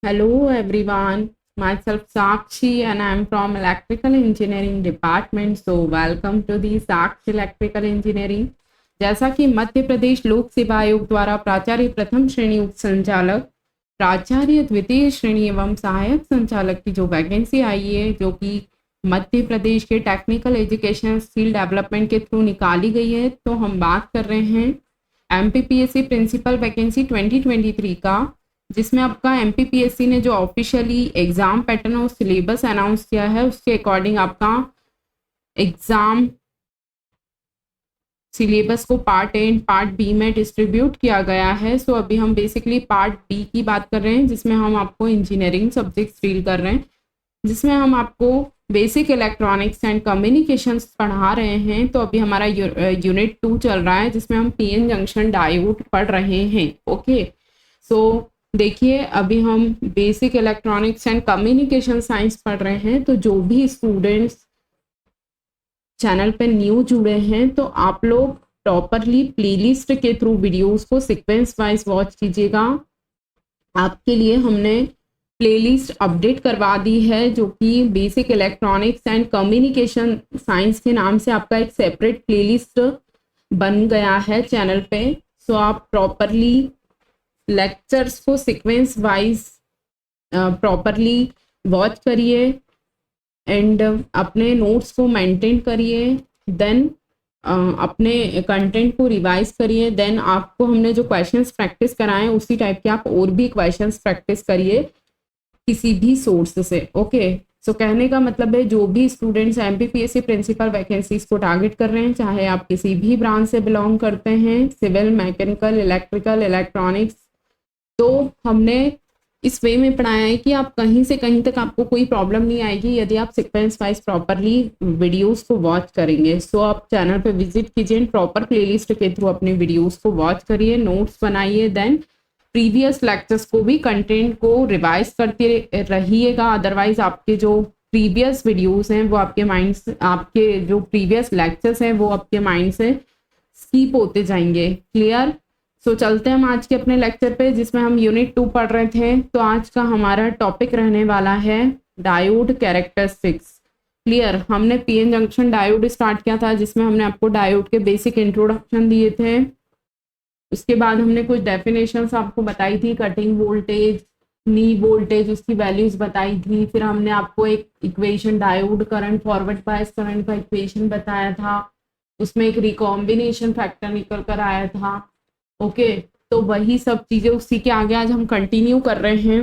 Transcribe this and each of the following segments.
Hello everyone, myself Sakshi and I am from Electrical Engineering Department. So welcome to the Sakshi Electrical Engineering. जैसा कि मध्य प्रदेश लोक सेवा आयोग द्वारा प्राचार्य प्रथम श्रेणी उप संचालक, प्राचार्य द्वितीय श्रेणी एवं सहायक संचालक की जो वैकेंसी आई है, जो कि मध्य प्रदेश के टेक्निकल एजुकेशन स्किल डेवलपमेंट के थ्रू निकाली गई है, तो हम बात कर रहे हैं एमपीपीएससी प्रिंसिपल वैकेंसी 2023 का, जिसमें आपका एमपीपीएससी ने जो ऑफिशियली एग्जाम पैटर्न और सिलेबस अनाउंस किया है, उसके अकॉर्डिंग आपका एग्जाम सिलेबस को part A and part B में डिस्ट्रीब्यूट किया गया है। सो अभी हम बेसिकली पार्ट बी की बात कर रहे हैं, जिसमें हम आपको इंजीनियरिंग सब्जेक्ट्स डील कर रहे हैं, जिसमें हम आपको बेसिक इलेक्ट्रॉनिक्स एंड कम्युनिकेशंस पढ़ा रहे हैं। तो अभी हमारा यूनिट 2 चल रहा है, जिसमें हम पीएन जंक्शन डायोड पढ़ रहे हैं। ओके, सो देखिए अभी हम basic electronics and communication science पढ़ रहे हैं। तो जो भी स्टूडेंट्स चैनल पे न्यू जुड़े हैं, तो आप लोग प्रॉपरली प्लेलिस्ट के थ्रू वीडियोस को सीक्वेंस वाइज वॉच कीजिएगा। आपके लिए हमने प्लेलिस्ट अपडेट करवा दी है, जो कि basic electronics and communication science के नाम से आपका एक सेपरेट प्लेलिस्ट बन गया है चैनल पे। सो आप प्रॉपरली लेक्चर्स को सीक्वेंस वाइज प्रॉपरली वॉच करिए एंड अपने नोट्स को मेंटेन करिए, देन अपने कंटेंट को रिवाइज करिए। देन आपको हमने जो क्वेश्चंस प्रैक्टिस कराए उसी टाइप के आप और भी क्वेश्चंस प्रैक्टिस करिए किसी भी सोर्स से। ओके, सो कहने का मतलब है जो भी स्टूडेंट्स एमपीपीएससी प्रिंसिपल वैकेंसीज को टारगेट कर रहे हैं, चाहे आप किसी भी ब्रांच से बिलोंग करते हैं, सिविल, मैकेनिकल, इलेक्ट्रिकल, इलेक्ट्रॉनिक्स, तो हमने इस वे में पढ़ाया है कि आप कहीं से कहीं तक आपको कोई प्रॉब्लम नहीं आएगी यदि आप सीक्वेंस वाइज प्रॉपरली वीडियोस को वॉच करेंगे। सो आप चैनल पे विजिट कीजिए, प्रॉपर प्लेलिस्ट के थ्रू अपने वीडियोस को वॉच करिए, नोट्स बनाइए, देन प्रीवियस लेक्चर्स को भी कंटेंट को रिवाइज करते रहिएगा। अदरवाइज आपके जो प्रीवियस वीडियोस हैं वो आपके माइंड से, आपके जो प्रीवियस लेक्चर्स हैं वो आपके माइंड से स्किप होते जाएंगे। क्लियर? सो चलते हैं हम आज के अपने लेक्चर पे, जिसमें हम यूनिट 2 पढ़ रहे थे। तो आज का हमारा टॉपिक रहने वाला है डायोड कैरेक्टरिस्टिक्स। क्लियर? हमने पीएन जंक्शन डायोड स्टार्ट किया था, जिसमें हमने आपको डायोड के बेसिक इंट्रोडक्शन दिए थे। उसके बाद हमने कुछ डेफिनेशंस आपको बताई थी, कटिंग वोल्टेज, नी वोल्टेज, उसकी वैल्यूज बताई थी। फिर हमने आपको एक equation diode current, forward bias current का इक्वेशन बताया था, उसमें एक रिकॉम्बिनेशन फैक्टर निकल कर आया था। ओके, तो वही सब चीज़ें उसी के आगे आज हम कंटिन्यू कर रहे हैं।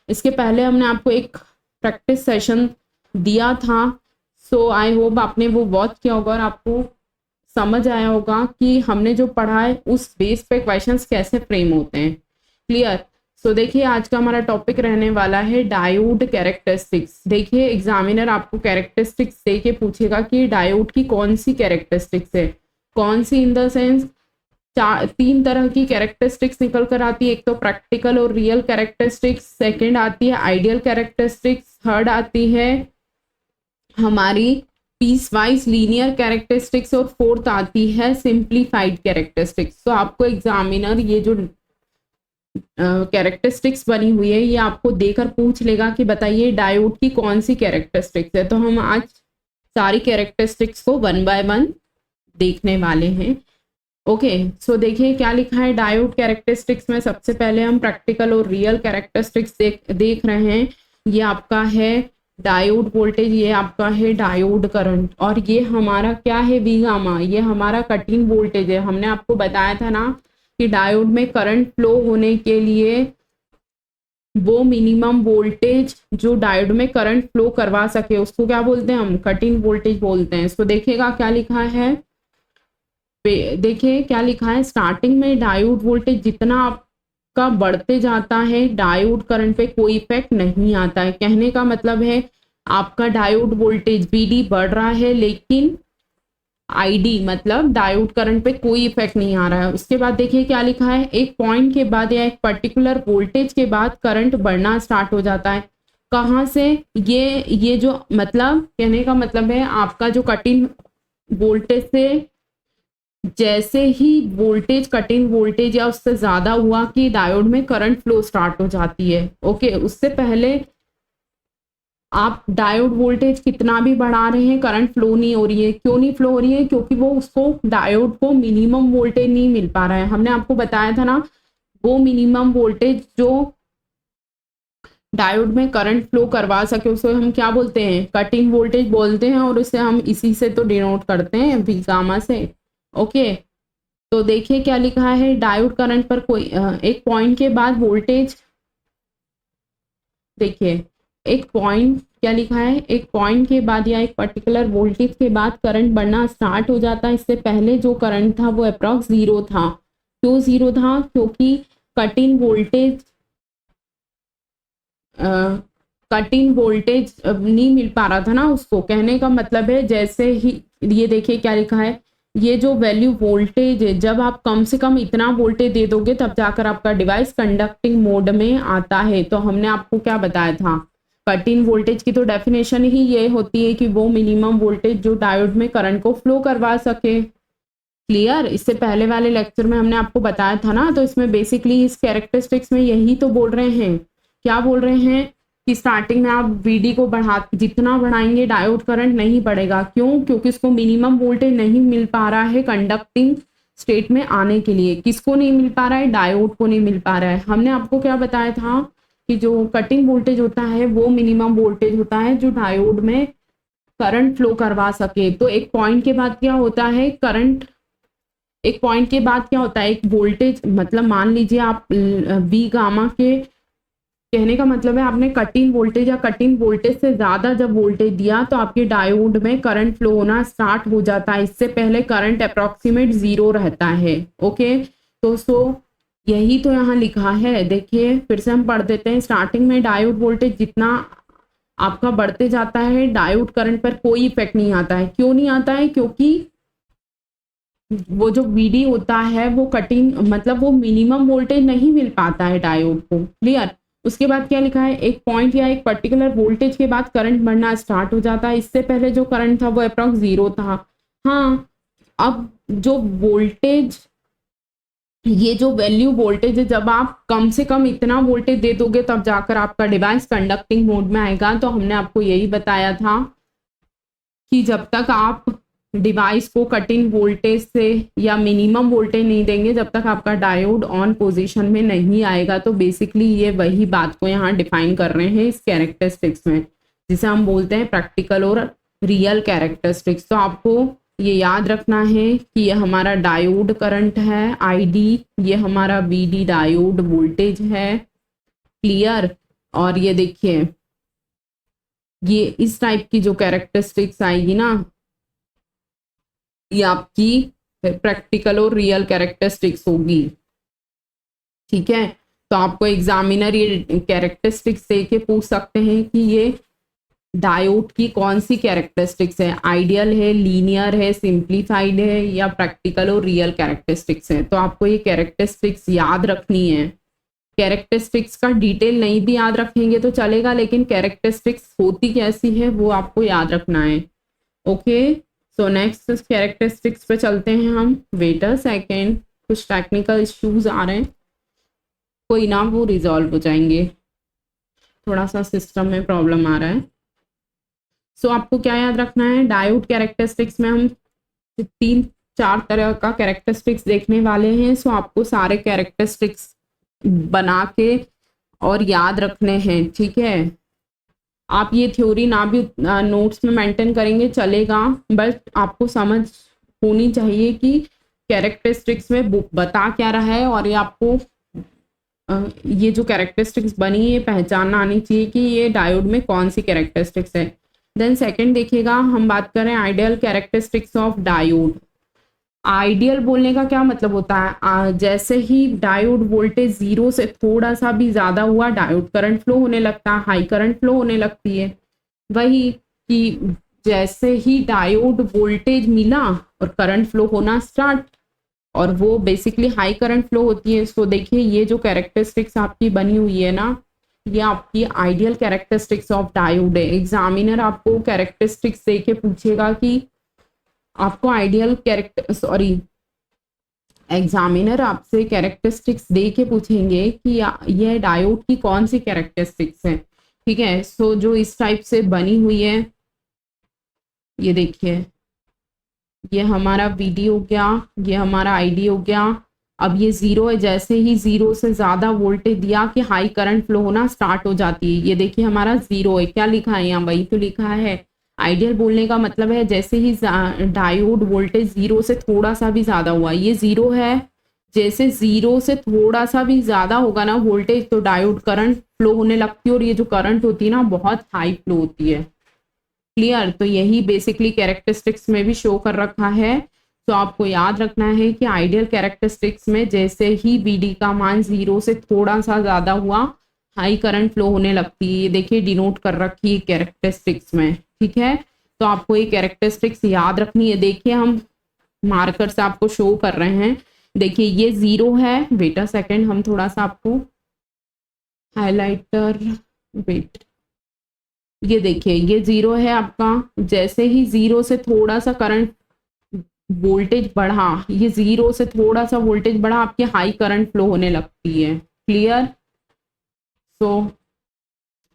इसके पहले हमने आपको एक प्रैक्टिस सेशन दिया था, सो आई होप आपने वो वॉच किया होगा और आपको समझ आया होगा कि हमने जो पढ़ा है उस बेस पे क्वेश्चंस कैसे फ्रेम होते हैं। क्लियर? सो देखिए आज का हमारा टॉपिक रहने वाला है डायोड कैरेक्टरिस्टिक्स। देखिए एग्जामिनर आपको कैरेक्टरिस्टिक्स दे के पूछेगा कि डायोड की कौन सी कैरेक्टरिस्टिक्स है, कौन सी इन द सेंस 3 तरह की कैरेक्टरिस्टिक्स निकल कर आती है। एक तो प्रैक्टिकल और रियल कैरेक्टरिस्टिक्स, सेकंड आती है आइडियल कैरेक्टरिस्टिक्स, थर्ड आती है हमारी पीस वाइज लीनियर कैरेक्टरिस्टिक्स और फोर्थ आती है सिंप्लीफाइड कैरेक्टरिस्टिक्स। तो आपको एग्जामिनर ये जो कैरेक्टरिस्टिक्स बनी हुई है ये आपको देकर पूछ लेगा कि बताइए डायोड की कौन सी कैरेक्टरिस्टिक्स है। तो हम आज सारी कैरेक्टरिस्टिक्स को 1 बाय 1 देखने वाले हैं। ओके, सो देखिए क्या लिखा है डायोड कैरेक्टरिस्टिक्स में। सबसे पहले हम प्रैक्टिकल और रियल कैरेक्टरिस्टिक्स देख रहे हैं। ये आपका है डायोड वोल्टेज, ये आपका है डायोड करंट, और ये हमारा क्या है वी गामा, ये हमारा कटिंग वोल्टेज है। हमने आपको बताया था ना कि डायोड में करंट फ्लो होने के लिए वो मिनिमम वोल्टेज जो डायोड में करंट फ्लो करवा सके उसको क्या बोलते हैं, हम कटिंग वोल्टेज बोलते हैं। इसको देखिएगा क्या लिखा है, देखिए क्या लिखा है, स्टार्टिंग में डायोड वोल्टेज जितना आपका बढ़ते जाता है डायोड करंट पे कोई इफेक्ट नहीं आता है। कहने का मतलब है आपका डायोड वोल्टेज बीडी बढ़ रहा है, लेकिन आईडी मतलब डायोड करंट पे कोई इफेक्ट नहीं आ रहा है। उसके बाद देखिए क्या लिखा है, एक पॉइंट के बाद या एक पर्टिकुलर वोल्टेज के बाद करंट बढ़ना स्टार्ट हो जाता है। कहाँ से, ये जो मतलब कहने का मतलब है आपका जो कटिंग वोल्टेज से जैसे ही वोल्टेज कट इन वोल्टेज या उससे ज्यादा हुआ कि डायोड में करंट फ्लो स्टार्ट हो जाती है। ओके, उससे पहले आप डायोड वोल्टेज कितना भी बढ़ा रहे हैं करंट फ्लो नहीं हो रही है। क्यों नहीं फ्लो हो रही है? क्योंकि वो उसको डायोड को मिनिमम वोल्टेज नहीं मिल पा रहा है। हमने आपको बताया था ना, वो मिनिमम वोल्टेज जो डायोड में करंट फ्लो करवा सके उसे हम क्या बोलते हैं? कटिंग वोल्टेज बोलते हैं, और उसे हम इसी से तो डिनोट करते हैं, वी गामा से। ओके, तो देखिए क्या लिखा है, डायोड करंट पर कोई एक पॉइंट के बाद वोल्टेज, देखिए एक पॉइंट क्या लिखा है, एक पॉइंट के बाद या एक पर्टिकुलर वोल्टेज के बाद करंट बढ़ना स्टार्ट हो जाता है। इससे पहले जो करंट था वो अप्रॉक्स जीरो था। क्यों जीरो था? क्योंकि cut in voltage cut in voltage नहीं मिल पा रहा था ना उसको। कहने का मतलब है जैसे ही, ये देखिए क्या लिखा है, ये जो वैल्यू वोल्टेज है, जब आप कम से कम इतना वोल्टेज दे दोगे तब जाकर आपका डिवाइस कंडक्टिंग मोड में आता है। तो हमने आपको क्या बताया था, कट इन वोल्टेज की तो डेफिनेशन ही ये होती है कि वो मिनिमम वोल्टेज जो डायोड में करंट को फ्लो करवा सके। क्लियर? इससे पहले वाले लेक्चर में हमने आपको बताया था ना। तो इसमें बेसिकली इस कैरेक्टरिस्टिक्स में यही तो बोल रहे हैं। क्या बोल रहे हैं कि स्टार्टिंग में आप वीडी को जितना बढ़ाएंगे डायोड करंट नहीं बढ़ेगा। क्यों? क्योंकि इसको मिनिमम वोल्टेज नहीं मिल पा रहा है कंडक्टिंग स्टेट में आने के लिए। किसको नहीं मिल पा रहा है? डायोड को नहीं मिल पा रहा है। हमने आपको क्या बताया था कि जो कटिंग वोल्टेज होता है वो मिनिमम वोल्टेज होता है जो डायोड में करंट फ्लो करवा सके। तो एक पॉइंट के बाद क्या होता है, करंट, एक पॉइंट के बाद क्या होता है, एक वोल्टेज, मतलब मान लीजिए आप वी गामा के, कहने का मतलब है आपने कटिंग वोल्टेज या कटिंग वोल्टेज से ज्यादा जब वोल्टेज दिया तो आपके डायोड में करंट फ्लो होना स्टार्ट हो जाता है। इससे पहले करंट अप्रोक्सीमेट जीरो रहता है। ओके, तो यही तो यहाँ लिखा है। देखिए फिर से हम पढ़ देते हैं। स्टार्टिंग में डायोड वोल्टेज जितना आपका बढ़ते जाता है डायोड करंट पर कोई इफेक्ट नहीं आता है। क्यों नहीं आता है? क्योंकि वो जो वीडी होता है वो कटिंग, मतलब वो मिनिमम वोल्टेज नहीं मिल पाता है डायोड को। क्लियर? उसके बाद क्या लिखा है, एक पॉइंट या एक पर्टिकुलर वोल्टेज के बाद करंट बढ़ना स्टार्ट हो जाता है। इससे पहले जो करंट था वो अप्रॉक्स जीरो था। हाँ, अब जो वोल्टेज, ये जो वैल्यू वोल्टेज है, जब आप कम से कम इतना वोल्टेज दे दोगे तब जाकर आपका डिवाइस कंडक्टिंग मोड में आएगा। तो हमने आपको यही बताया था कि जब तक आप डिवाइस को कटिंग वोल्टेज से या मिनिमम वोल्टेज नहीं देंगे जब तक आपका डायोड ऑन पोजीशन में नहीं आएगा। तो बेसिकली ये वही बात को यहाँ डिफाइन कर रहे हैं इस कैरेक्टरिस्टिक्स में, जिसे हम बोलते हैं प्रैक्टिकल और रियल कैरेक्टरिस्टिक्स। तो आपको ये याद रखना है कि ये हमारा डायोड करंट है आईडी, ये हमारा वीडी डायोड वोल्टेज है। क्लियर? और ये देखिए, ये इस टाइप की जो कैरेक्टरिस्टिक्स आएगी ना, ये आपकी प्रैक्टिकल और रियल कैरेक्टरिस्टिक्स होगी। ठीक है, तो आपको एग्जामिनर ये कैरेक्टरिस्टिक्स दे के पूछ सकते हैं कि ये डायोड की कौन सी कैरेक्टरिस्टिक्स है, आइडियल है, लीनियर है, सिंप्लीफाइड है, या प्रैक्टिकल और रियल कैरेक्टरिस्टिक्स है। तो आपको ये कैरेक्टरिस्टिक्स याद रखनी है। कैरेक्टरिस्टिक्स का डिटेल नहीं भी याद रखेंगे तो चलेगा, लेकिन कैरेक्टरिस्टिक्स होती कैसी है वो आपको याद रखना है। ओके, सो नेक्स्ट कैरेक्टरिस्टिक्स पे चलते हैं हम। वेट अ सेकेंड, कुछ टेक्निकल इश्यूज आ रहे हैं, कोई ना, वो रिजॉल्व हो जाएंगे। थोड़ा सा सिस्टम में प्रॉब्लम आ रहा है। सो आपको क्या याद रखना है, डायोड कैरेक्टरिस्टिक्स में हम 3-4 तरह का कैरेक्टरिस्टिक्स देखने वाले हैं। सो आपको सारे कैरेक्टरिस्टिक्स बना के और याद रखने हैं। ठीक है, आप ये थ्योरी ना भी नोट्स में मेंटेन करेंगे चलेगा, बट आपको समझ होनी चाहिए कि कैरेक्टरिस्टिक्स में बुक बता क्या रहा है, और ये आपको ये जो कैरेक्टरिस्टिक्स बनी है ये पहचानना आनी चाहिए कि ये डायोड में कौन सी कैरेक्टरिस्टिक्स है। देन सेकंड देखिएगा, हम बात कर रहे हैं ideal characteristics of diode. Ideal बोलने का क्या मतलब होता है, जैसे ही डायोड वोल्टेज जीरो से थोड़ा सा भी ज्यादा हुआ डायोड करंट फ्लो होने लगता है, हाई करंट फ्लो होने लगती है। वही कि जैसे ही डायोड वोल्टेज मिला और करंट फ्लो होना स्टार्ट, और वो बेसिकली हाई करंट फ्लो होती है। सो देखिए ये जो कैरेक्टरिस्टिक्स आपकी बनी हुई है ना, ये आपकी आइडियल कैरेक्टरिस्टिक्स ऑफ डायोड है। एग्जामिनर आपको कैरेक्टरिस्टिक्स दे के पूछेगा कि आपको आइडियल कैरेक्टर, सॉरी, एग्जामिनर आपसे कैरेक्टरिस्टिक्स दे के पूछेंगे कि यह डायोड की कौन सी कैरेक्टरिस्टिक्स है। ठीक है, सो जो इस टाइप से बनी हुई है, ये देखिए, ये हमारा वीडी हो गया, ये हमारा आईडी हो गया। अब ये जीरो है, जैसे ही जीरो से ज्यादा वोल्टेज दिया कि हाई करंट फ्लो होना स्टार्ट हो जाती है। ये देखिए हमारा जीरो है, क्या लिखा है यहाँ, वही तो लिखा है। आइडियल बोलने का मतलब है जैसे ही डायोड वोल्टेज जीरो से थोड़ा सा भी ज्यादा हुआ, ये जीरो है, जैसे जीरो से थोड़ा सा भी ज्यादा होगा ना वोल्टेज, तो डायोड करंट फ्लो होने लगती है, और ये जो करंट होती है ना बहुत हाई फ्लो होती है। क्लियर, तो यही बेसिकली कैरेक्टरिस्टिक्स में भी शो कर रखा है। तो आपको याद रखना है कि आइडियल कैरेक्टरिस्टिक्स में जैसे ही बीडी का मान जीरो से थोड़ा सा ज्यादा हुआ, हाई करंट फ्लो होने लगती है। ये देखिए डिनोट कर रखी है कैरेक्टरिस्टिक्स में। ठीक है, तो आपको ये कैरेक्टरिस्टिक्स याद रखनी है। देखिए हम मार्कर से आपको शो कर रहे हैं। देखिए ये जीरो है, वेट अ सेकेंड, हम थोड़ा सा आपको हाईलाइटर, वेट, ये देखिए ये जीरो है आपका, जैसे ही जीरो से थोड़ा सा करंट वोल्टेज बढ़ा, ये जीरो से थोड़ा सा वोल्टेज बढ़ा, आपकी हाई करंट फ्लो होने लगती है। क्लियर, सो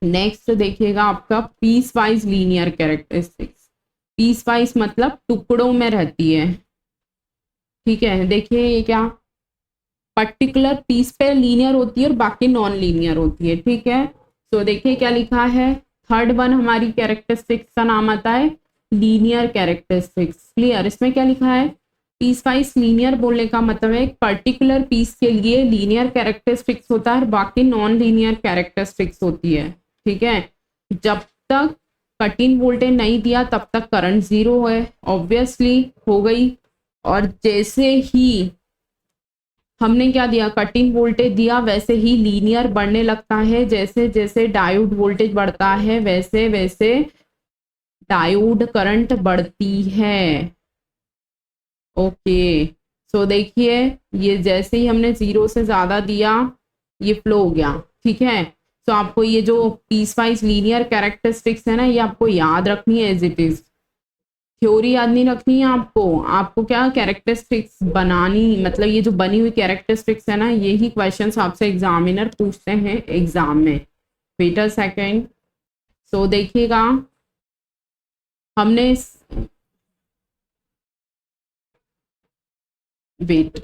नेक्स्ट देखिएगा आपका piece wise linear characteristics. Piece wise मतलब टुकड़ों में रहती है। ठीक है, देखिए ये क्या, पर्टिकुलर पीस पे लीनियर होती है और बाकी नॉन लीनियर होती है। ठीक है, तो देखिए क्या लिखा है, थर्ड वन हमारी कैरेक्टरिस्टिक्स का नाम आता है लीनियर कैरेक्टरिस्टिक्स। क्लियर, इसमें क्या लिखा है, पीस वाइज लीनियर बोलने का मतलब है एक पर्टिकुलर पीस के लिए लीनियर कैरेक्टरिस्टिक्स होता है, बाकी नॉन लीनियर कैरेक्टरिस्टिक्स होती है। ठीक है, जब तक कट इन वोल्टेज नहीं दिया तब तक करंट जीरो है, ऑब्वियसली हो गई। और जैसे ही हमने क्या दिया, कटिंग वोल्टेज दिया, वैसे ही लीनियर बढ़ने लगता है। जैसे जैसे डायोड वोल्टेज बढ़ता है वैसे वैसे डायोड करंट बढ़ती है। ओके, सो देखिए ये जैसे ही हमने जीरो से ज्यादा दिया, ये फ्लो हो गया। ठीक है, तो आपको ये जो पीस वाइज लीनियर कैरेक्टरिस्टिक्स है ना, ये आपको याद रखनी है एज इट इज। थ्योरी याद नहीं रखनी है आपको, आपको क्या कैरेक्टरिस्टिक्स बनानी, मतलब ये जो बनी हुई कैरेक्टरिस्टिक्स है ना, यही क्वेश्चंस आपसे एग्जामिनर पूछते हैं एग्जाम में। वेट अ सेकेंड, सो देखिएगा हमने वेट,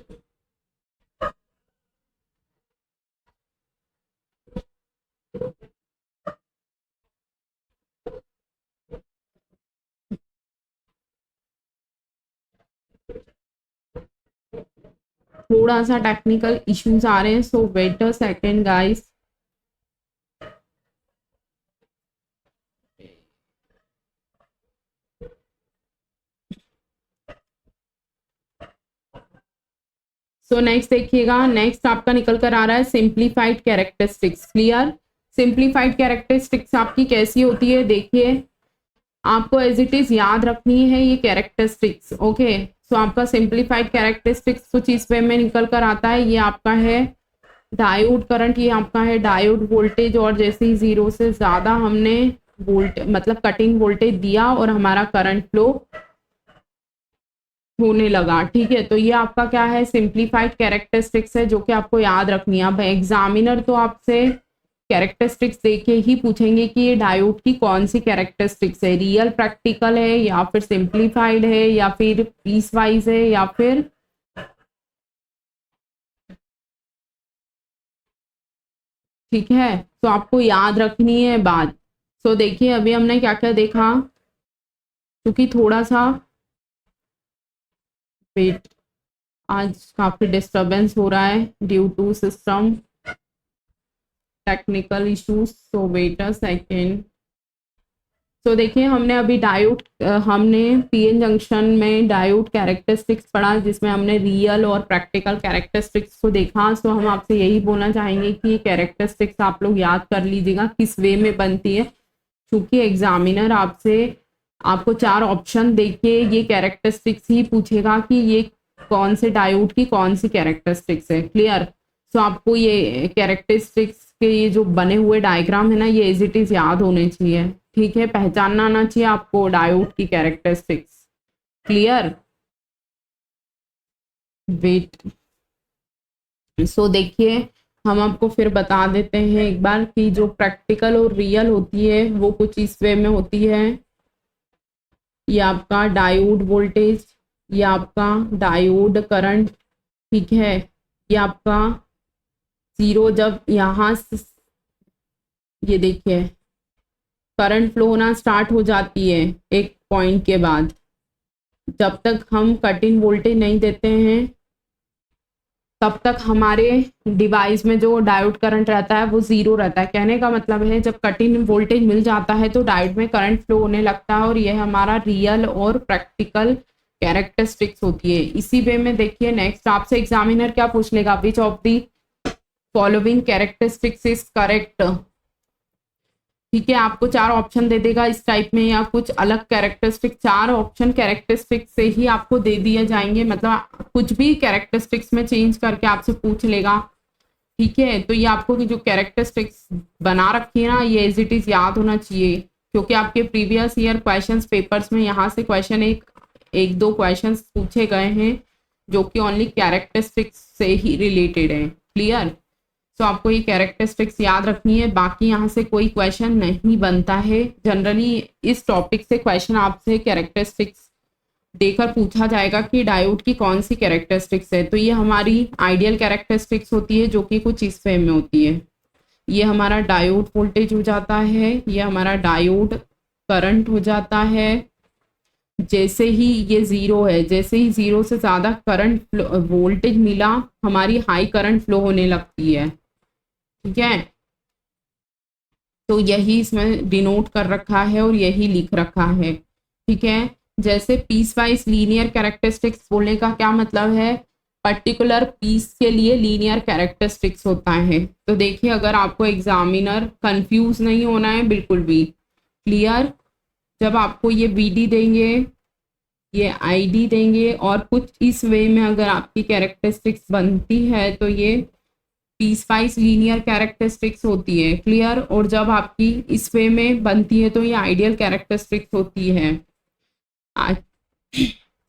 थोड़ा सा टेक्निकल इश्यूज आ रहे हैं, so wait a second guys. So next देखिएगा, नेक्स्ट आपका निकल कर आ रहा है simplified characteristics. Clear, simplified characteristics आपकी कैसी होती है, देखिए आपको एज इट इज याद रखनी है ये कैरेक्टरिस्टिक्स। ओके, सो आपका सिंप्लीफाइड कैरेक्टरिस्टिक्स कुछ इस वे में निकल कर आता है। ये आपका है डायोड करंट, ये आपका है डायोड वोल्टेज, और जैसे ही जीरो से ज्यादा हमने वोल्ट मतलब कटिंग वोल्टेज दिया और हमारा करंट फ्लो होने लगा। ठीक है, तो ये आपका क्या है, सिंप्लीफाइड कैरेक्टरिस्टिक्स है, जो कि आपको याद रखनी है। अब एग्जामिनर तो आपसे कैरेक्टरिस्टिक्स देके ही पूछेंगे कि ये डायोड की कौन सी कैरेक्टरिस्टिक्स है, रियल प्रैक्टिकल है या फिर सिंप्लीफाइड है या फिर पीस वाइज है या फिर, ठीक है, तो आपको याद रखनी है बात। सो देखिए अभी हमने क्या क्या देखा, क्योंकि थोड़ा सा वेट, आज काफी डिस्टरबेंस हो रहा है due to system technical issues, so wait a second. तो देखिए हमने अभी डायोड, हमने पीएन जंक्शन में डायोड कैरेक्टरिस्टिक्स पढ़ा, जिसमें हमने रियल और प्रैक्टिकल कैरेक्टरिस्टिक्स को देखा। तो हम आपसे यही बोलना चाहेंगे कि ये कैरेक्टरिस्टिक्स आप लोग याद कर लीजिएगा किस वे में बनती है, क्योंकि एग्जामिनर आपसे आपको चार ऑप्शन देके ये कैरेक्टरिस्टिक्स ही पूछेगा कि ये कौन से डायोड की कौन सी कैरेक्टरिस्टिक्स है। क्लियर, तो आपको ये कैरेक्टरिस्टिक्स के ये जो बने हुए डायग्राम है ना, ये एज इट इज याद होने चाहिए। ठीक है, पहचानना आना चाहिए आपको डायोड की कैरेक्टरिस्टिक्स। Clear, wait. सो देखिए, हम आपको फिर बता देते हैं एक बार कि जो प्रैक्टिकल और रियल होती है वो कुछ इस वे में होती है। ये आपका डायोड वोल्टेज, ये आपका डायोड करंट, ठीक है। ये आपका जीरो, जब यहाँ ये देखिए करंट फ्लो होना स्टार्ट हो जाती है एक पॉइंट के बाद, जब तक हम कट इन वोल्टेज नहीं देते हैं तब तक हमारे डिवाइस में जो डायोड करंट रहता है वो जीरो रहता है। कहने का मतलब है जब कट इन वोल्टेज मिल जाता है तो डायोड में करंट फ्लो होने लगता है, और यह हमारा रियल और प्रैक्टिकल कैरेक्टरिस्टिक्स होती है। इसी वे में देखिए नेक्स्ट आपसे एग्जामिनर क्या पूछ लेगा, which of the following characteristics is correct. ठीक है, आपको चार ऑप्शन दे देगा इस टाइप में, या कुछ अलग कैरेक्टरिस्टिक, चार ऑप्शन कैरेक्टरिस्टिक से ही आपको दे दिए जाएंगे, मतलब कुछ भी कैरेक्टरिस्टिक्स में चेंज करके आपसे पूछ लेगा। ठीक है, तो ये आपको की जो कैरेक्टरिस्टिक्स बना रखी है ना, ये एज इट इज याद होना चाहिए, क्योंकि आपके प्रीवियस ईयर क्वेश्चंस पेपर्स में यहाँ से क्वेश्चन एक दो क्वेश्चंस पूछे गए हैं जो कि ओनली कैरेक्टरिस्टिक्स से ही रिलेटेड है। क्लियर? तो आपको ये कैरेक्टरिस्टिक्स याद रखनी है, बाकी यहाँ से कोई क्वेश्चन नहीं बनता है। जनरली इस टॉपिक से क्वेश्चन आपसे कैरेक्टरिस्टिक्स देकर पूछा जाएगा कि डायोड की कौन सी कैरेक्टरिस्टिक्स है। तो ये हमारी आइडियल कैरेक्टरिस्टिक्स होती है जो कि कुछ इस वे में होती है। ये हमारा डायोड वोल्टेज हो जाता है, ये हमारा डायोड करंट हो जाता है। जैसे ही ये जीरो है, जैसे ही जीरो से ज़्यादा करंट वोल्टेज मिला, हमारी हाई करंट फ्लो होने लगती है। ठीक है, तो यही इसमें डिनोट कर रखा है और यही लिख रखा है। ठीक है, जैसे पीस वाइज लीनियर कैरेक्टरिस्टिक्स बोलने का क्या मतलब है, पर्टिकुलर पीस के लिए लीनियर कैरेक्टरिस्टिक्स होता है। तो देखिए, अगर आपको एग्जामिनर कंफ्यूज नहीं होना है बिल्कुल भी, क्लियर, जब आपको ये BD देंगे, ये ID देंगे और कुछ इस वे में अगर आपकी कैरेक्टरिस्टिक्स बनती है तो ये पीस वाइज लीनियर कैरेक्टरिस्टिक्स होती है। क्लियर? और जब आपकी इस वे में बनती है तो ये आइडियल कैरेक्टरिस्टिक्स होती है।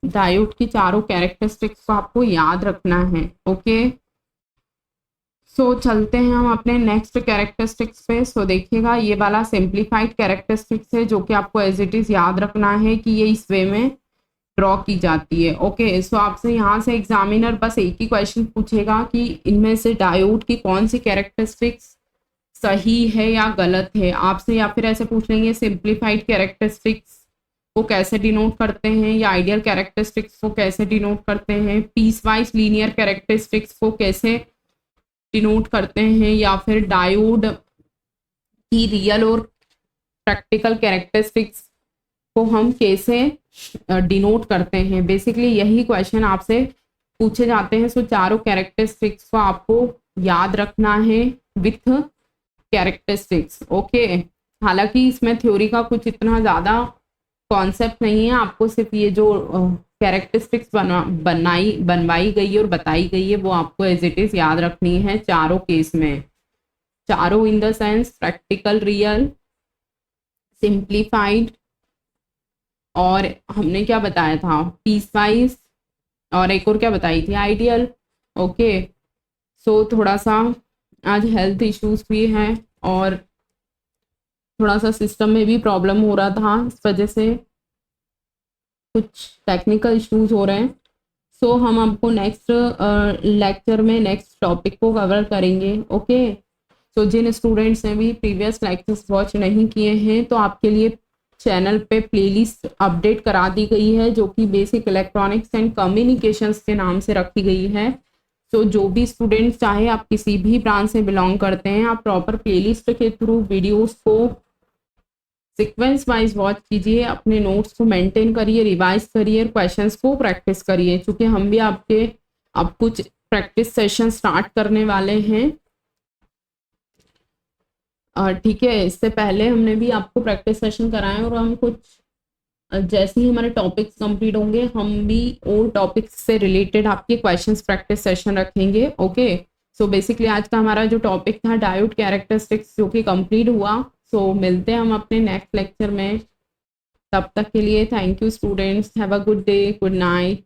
डायोड की चारों कैरेक्टरिस्टिक्स को आपको याद रखना है। ओके, सो चलते हैं हम अपने नेक्स्ट कैरेक्टरिस्टिक्स पे। सो देखिएगा, ये वाला सिंप्लीफाइड कैरेक्टरिस्टिक्स है जो कि आपको एज इट इज याद रखना है कि ये इस वे में ड्रॉ की जाती है। ओके, सो आपसे यहाँ से एग्जामिनर बस एक ही क्वेश्चन पूछेगा कि इनमें से डायोड की कौन सी कैरेक्टरिस्टिक्स सही है या गलत है आपसे, या फिर ऐसे पूछ लेंगे सिंप्लीफाइड कैरेक्टरिस्टिक्स को कैसे डिनोट करते हैं, या आइडियल कैरेक्टरिस्टिक्स को कैसे डिनोट करते हैं, पीस वाइज लीनियर कैरेक्टरिस्टिक्स को कैसे डिनोट करते हैं, या फिर डायोड की रियल और प्रैक्टिकल कैरेक्टरिस्टिक्स को हम कैसे डिनोट करते हैं। बेसिकली यही क्वेश्चन आपसे पूछे जाते हैं। सो चारों कैरेक्टरिस्टिक्स को आपको याद रखना है विथ कैरेक्टरिस्टिक्स। ओके, हालांकि इसमें थ्योरी का कुछ इतना ज़्यादा कॉन्सेप्ट नहीं है, आपको सिर्फ ये जो कैरेक्टरिस्टिक्स बनवाई गई है और बताई गई है वो आपको एज इट इज याद रखनी है चारों केस में। चारों in the sense practical, real, simplified, और हमने क्या बताया था, पीस वाइज, और एक और क्या बताई थी, आइडियल। ओके, सो थोड़ा सा आज हेल्थ इश्यूज भी हैं और थोड़ा सा सिस्टम में भी प्रॉब्लम हो रहा था, इस वजह से कुछ टेक्निकल इश्यूज हो रहे हैं। सो हम आपको नेक्स्ट लेक्चर में नेक्स्ट टॉपिक को कवर करेंगे। ओके, सो जिन स्टूडेंट्स ने भी प्रीवियस लेक्चर्स वॉच नहीं किए हैं तो आपके लिए चैनल पे प्लेलिस्ट अपडेट करा दी गई है जो कि बेसिक इलेक्ट्रॉनिक्स एंड कम्युनिकेशंस के नाम से रखी गई है। सो जो भी स्टूडेंट्स चाहे आप किसी भी ब्रांच से बिलोंग करते हैं, आप प्रॉपर प्लेलिस्ट के थ्रू वीडियोस को सीक्वेंस वाइज वॉच कीजिए, अपने नोट्स को मेंटेन करिए, रिवाइज करिए, क्वेश्चंस को प्रैक्टिस करिए, क्योंकि हम भी आपके अब कुछ प्रैक्टिस सेशन स्टार्ट करने वाले हैं। ठीक है, इससे पहले हमने भी आपको प्रैक्टिस सेशन कराए और हम कुछ जैसे ही हमारे टॉपिक्स कंप्लीट होंगे हम भी और टॉपिक्स से रिलेटेड आपके क्वेश्चंस प्रैक्टिस सेशन रखेंगे। ओके, सो बेसिकली आज का हमारा जो टॉपिक था डायोड कैरेक्टरिस्टिक्स जो कि कंप्लीट हुआ। सो मिलते हैं हम अपने नेक्स्ट लेक्चर में, तब तक के लिए thank you students, have a good day, good night.